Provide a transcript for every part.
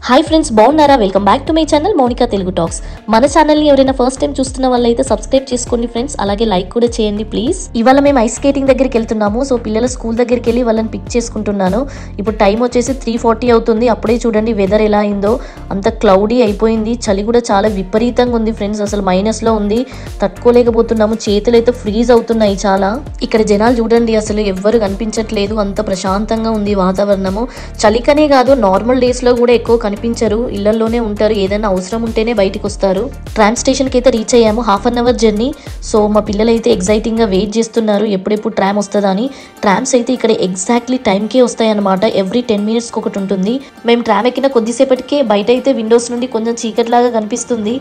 Hi friends, బాగున్నారా? Welcome back to my channel Mounika Telugu talks. మన ఛానల్ని ఎవరైనా ఫస్ట్ టైం చూస్తున్న వాళ్ళైతే సబ్స్క్రైబ్ చేసుకోండి ఫ్రెండ్స్, అలాగే లైక్ కూడా చేయండి ప్లీజ్. ఇవాళ మేము ఐస్ స్కేటింగ్ దగ్గరికి వెళ్తున్నాము. సో పిల్లల స్కూల్ దగ్గరికి వెళ్ళి వాళ్ళని పిక్ చేసుకుంటున్నాను. ఇప్పుడు టైం వచ్చేసి 3:40 అవుతుంది. అప్పుడే చూడండి వెదర్ ఎలా అయిందో, అంత క్లౌడీ అయిపోయింది. చలి కూడా చాలా విపరీతంగా ఉంది ఫ్రెండ్స్, అసలు మైనస్లో ఉంది, తట్టుకోలేకపోతున్నాము. చేతులు అయితే ఫ్రీజ్ అవుతున్నాయి చాలా. ఇక్కడ జనాలు చూడండి అసలు ఎవ్వరు కనిపించట్లేదు, అంత ప్రశాంతంగా ఉంది వాతావరణము. చలికనే కాదు, నార్మల్ డేస్లో కూడా ఎక్కువ కనిపించరు, ఇళ్లలోనే ఉంటారు, ఏదైనా అవసరం ఉంటేనే బయటికి వస్తారు. ట్రామ్ స్టేషన్కి అయితే రీచ్ అయ్యాము, 1/2 అవర్ జర్నీ. సో మా పిల్లలు అయితే ఎగ్జైటింగ్గా వెయిట్ చేస్తున్నారు ఎప్పుడెప్పుడు ట్రామ్ వస్తుందా అని. ట్రామ్స్ అయితే ఇక్కడ ఎగ్జాక్ట్లీ టైంకే వస్తాయి అనమాట, ఎవ్రీ 10 minutesకి ఒకటి ఉంటుంది. మేము ట్రామ్ ఎక్కిన కొద్దిసేపటికే బయట అయితే విండోస్ నుండి కొంచెం చీకటిలాగా కనిపిస్తుంది.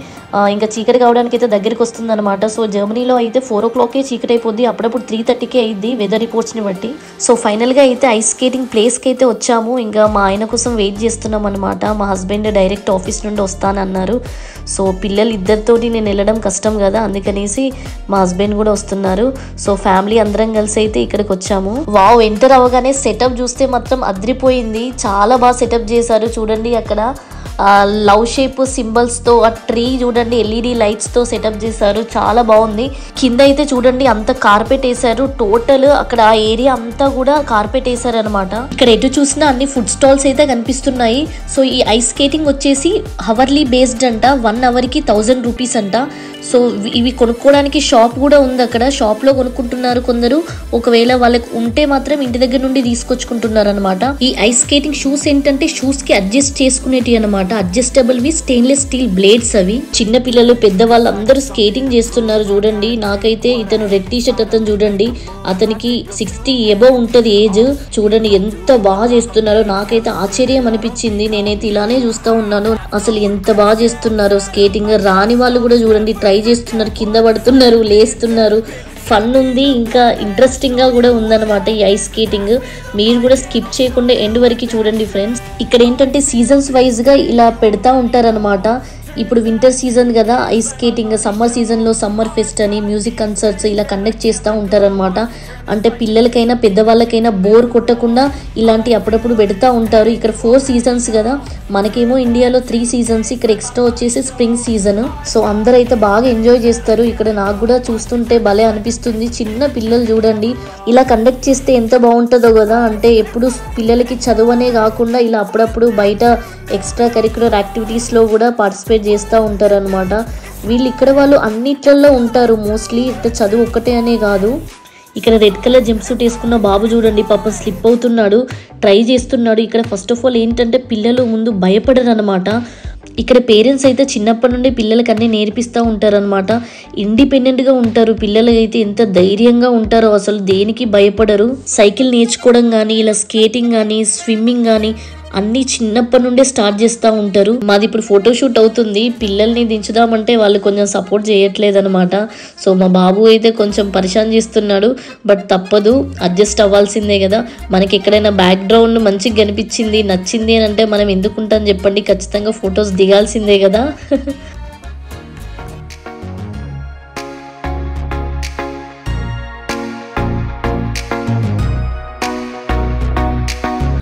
ఇంకా చీకటి కావడానికి అయితే దగ్గరికి వస్తుంది అనమాట. సో జర్మనీలో అయితే 4 o'clockకే చీకటి అయిపోద్ది, అప్పుడప్పుడు 3:30కే అయింది వెదర్ రిపోర్ట్స్ని బట్టి. సో ఫైనల్గా అయితే ఐస్ స్కేటింగ్ ప్లేస్కి అయితే వచ్చాము. ఇంకా మా ఆయన కోసం వెయిట్ చేస్తున్నాం అనమాట. మా హస్బెండ్ డైరెక్ట్ ఆఫీస్ నుండి వస్తానన్నారు. సో పిల్లలు ఇద్దరితోటి నేను వెళ్ళడం కష్టం కదా, అందుకనేసి మా హస్బెండ్ కూడా వస్తున్నారు. సో ఫ్యామిలీ అందరం కలిసి అయితే ఇక్కడికి వచ్చాము. వావ్, ఎంటర్ అవ్వగానే సెటప్ చూస్తే మాత్రం అదిరిపోయింది, చాలా బాగా సెటప్ చేశారు. చూడండి అక్కడ లవ్ షేప్ సింబల్స్తో, ఆ ట్రీ చూడండి LED లైట్స్తో సెటప్ చేశారు, చాలా బాగుంది. కింద అయితే చూడండి అంత కార్పెట్ వేసారు, టోటల్ అక్కడ ఆ ఏరియా అంతా కూడా కార్పెట్ వేసారు అనమాట. ఇక్కడ ఎటు చూసినా అన్ని ఫుడ్ స్టాల్స్ అయితే కనిపిస్తున్నాయి. సో ఈ ఐస్ స్కేటింగ్ వచ్చేసి హవర్లీ బేస్డ్ అంట, 1 hourకి 1000 rupees అంట. సో ఇవి కొనుక్కోవడానికి షాప్ కూడా ఉంది, అక్కడ షాప్లో కొనుక్కుంటున్నారు కొందరు. ఒకవేళ వాళ్ళకి ఉంటే మాత్రం ఇంటి దగ్గర నుండి తీసుకొచ్చుకుంటున్నారు అనమాట. ఈ ఐస్ స్కేటింగ్ షూస్ ఏంటంటే షూస్కి అడ్జస్ట్ చేసుకునేటివి అనమాట, అడ్జస్టబుల్వి స్టెయిన్లెస్ స్టీల్ బ్లేడ్స్ అవి. చిన్న పిల్లలు పెద్దవాళ్ళు అందరూ స్కేటింగ్ చేస్తున్నారు చూడండి. నాకైతే ఇతను రెడ్ టీ-షర్ట్ అతను చూడండి, అతనికి 60 above ఉంటుంది ఏజ్. చూడండి ఎంత బాగా చేస్తున్నారో, నాకైతే ఆశ్చర్యం అనిపించింది. నేనైతే ఇలానే చూస్తూ ఉన్నాను, అసలు ఎంత బాగా చేస్తున్నారో స్కేటింగ్. రాని వాళ్ళు కూడా చూడండి ట్రై చేస్తున్నారు, కింద పడుతున్నారు, లేస్తున్నారు. ఫన్ ఉంది, ఇంకా ఇంట్రెస్టింగ్గా కూడా ఉందన్నమాట ఈ ఐస్ స్కేటింగ్. మీరు కూడా స్కిప్ చేయకుండా ఎండ్ వరకు చూడండి ఫ్రెండ్స్. ఇక్కడ ఏంటంటే సీజన్స్ వైజ్గా ఇలా పెడతా ఉంటారనమాట. ఇప్పుడు వింటర్ సీజన్ కదా, ఐస్ స్కేటింగ్, సమ్మర్ సీజన్లో సమ్మర్ ఫెస్ట్ అని, మ్యూజిక్ కన్సర్ట్స్ ఇలా కండక్ట్ చేస్తూ ఉంటారనమాట. అంటే పిల్లలకైనా పెద్దవాళ్ళకైనా బోర్ కొట్టకుండా ఇలాంటి అప్పుడప్పుడు పెడతా ఉంటారు. ఇక్కడ 4 seasons కదా, మనకేమో ఇండియాలో 3 seasons, ఇక్కడ ఎక్స్ట్రా వచ్చేసి స్ప్రింగ్ సీజన్. సో అందరూ అయితే బాగా ఎంజాయ్ చేస్తారు. ఇక్కడ నాకు కూడా చూస్తుంటే భలే అనిపిస్తుంది. చిన్న పిల్లలు చూడండి ఇలా కండక్ట్ చేస్తే ఎంత బాగుంటుందో కదా. అంటే ఎప్పుడు పిల్లలకి చదువనే కాకుండా ఇలా అప్పుడప్పుడు బయట ఎక్స్ట్రా కరిక్యులర్ యాక్టివిటీస్లో కూడా పార్టిసిపేట్ చేస్తూ ఉంటారు అనమాట. వీళ్ళు ఇక్కడ వాళ్ళు అన్నిట్లలో ఉంటారు మోస్ట్లీ, ఇట్లా చదువు ఒక్కటే అనే కాదు. ఇక్కడ రెడ్ కలర్ జంప్ సూట్ వేసుకున్న బాబు చూడండి పాపం స్లిప్ అవుతున్నాడు, ట్రై చేస్తున్నాడు. ఇక్కడ ఫస్ట్ ఆఫ్ ఆల్ ఏంటంటే పిల్లలు ముందు భయపడరు అనమాట. ఇక్కడ పేరెంట్స్ అయితే చిన్నప్పటి నుండి పిల్లలకి అన్నీ నేర్పిస్తూ ఉంటారనమాట. ఇండిపెండెంట్గా ఉంటారు పిల్లలు అయితే, ఎంత ధైర్యంగా ఉంటారో, అసలు దేనికి భయపడరు. సైకిల్ నేర్చుకోవడం కానీ, ఇలా స్కేటింగ్ కానీ, స్విమ్మింగ్ కానీ అన్నీ చిన్నప్పటి నుండే స్టార్ట్ చేస్తూ ఉంటారు. మాది ఇప్పుడు ఫోటోషూట్ అవుతుంది, పిల్లల్ని దించుదామంటే వాళ్ళు కొంచెం సపోర్ట్ చేయట్లేదు అనమాట. సో మా బాబు అయితే కొంచెం పరిశాన్ చేస్తున్నాడు, బట్ తప్పదు, అడ్జస్ట్ అవ్వాల్సిందే కదా. మనకి ఎక్కడైనా బ్యాక్గ్రౌండ్ మంచిగా కనిపించింది, నచ్చింది అని అంటే మనం ఎందుకుంటాం చెప్పండి, ఖచ్చితంగా ఫొటోస్ దిగాల్సిందే కదా.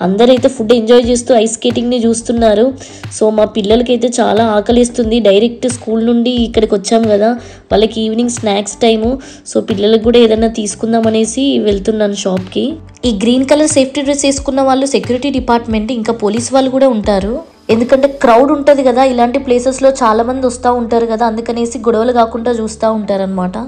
అందరైతే ఫుడ్ ఎంజాయ్ చేస్తూ ఐస్ స్కేటింగ్ని చూస్తున్నారు. సో మా పిల్లలకైతే చాలా ఆకలిస్తుంది, డైరెక్ట్ స్కూల్ నుండి ఇక్కడికి వచ్చాం కదా, వాళ్ళకి ఈవినింగ్ స్నాక్స్ టైము. సో పిల్లలకు కూడా ఏదైనా తీసుకుందాం అనేసి వెళ్తున్నాను షాప్కి. ఈ గ్రీన్ కలర్ సేఫ్టీ డ్రెస్ వేసుకున్న వాళ్ళు సెక్యూరిటీ డిపార్ట్మెంట్, ఇంకా పోలీస్ వాళ్ళు కూడా ఉంటారు. ఎందుకంటే క్రౌడ్ ఉంటుంది కదా, ఇలాంటి ప్లేసెస్లో చాలా మంది వస్తూ ఉంటారు కదా, అందుకనేసి గొడవలు కాకుండా చూస్తూ ఉంటారనమాట.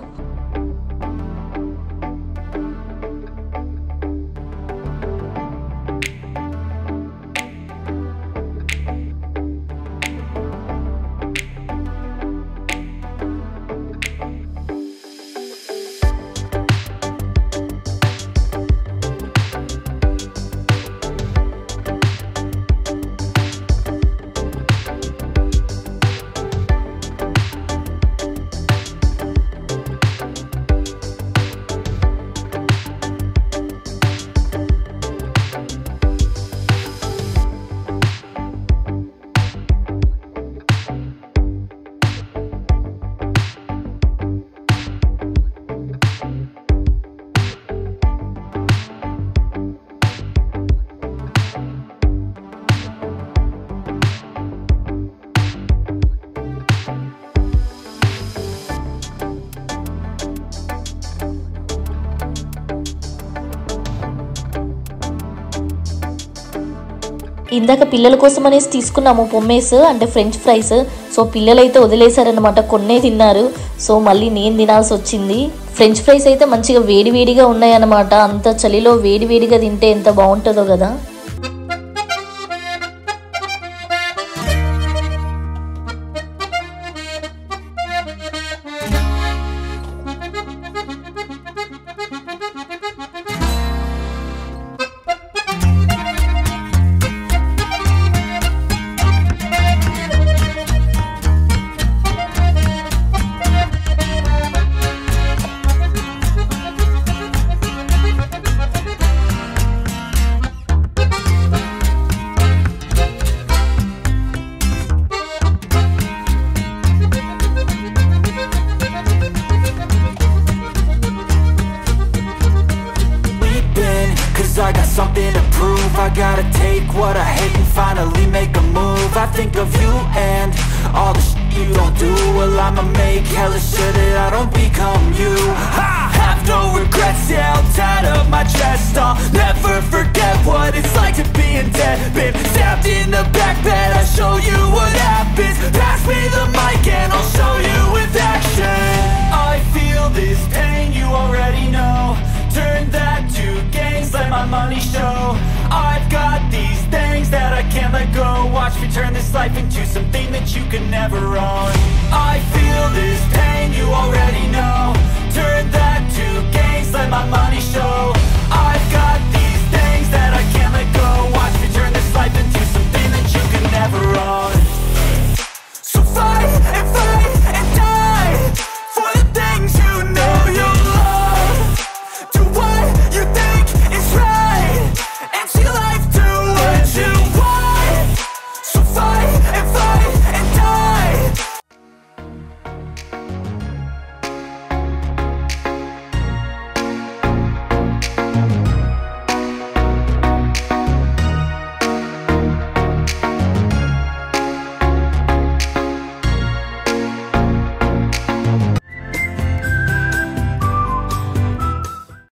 ఇందాక పిల్లల కోసం అనేసి తీసుకున్నాము పొమ్మేస్ అంటే ఫ్రెంచ్ ఫ్రైస్. సో పిల్లలైతే వదిలేశారనమాట, కొన్నే తిన్నారు. సో మళ్ళీ నేను తినాల్సి వచ్చింది. ఫ్రెంచ్ ఫ్రైస్ అయితే మంచిగా వేడివేడిగా ఉన్నాయన్నమాట. అంత చలిలో వేడివేడిగా తింటే ఎంత బాగుంటుందో కదా. I got something to prove. I gotta take what I hate and finally make a move. I think of you and all the shit you don't do. Well, I'ma make hella sure that I don't become you. I have no regrets, yeah, I'll tie up my chest. I'll never forget what it's like to be in debt. Been stabbed in the back bed, I'll show you what happens. Pass me the mic and I'll show you with action. I feel this pain, you already know. Turn that to gains, let my money show. I've got these things that I can't let go. Watch me turn this life into something that you can never own. I feel this pain, you already know. Turn that to gains, let my money show.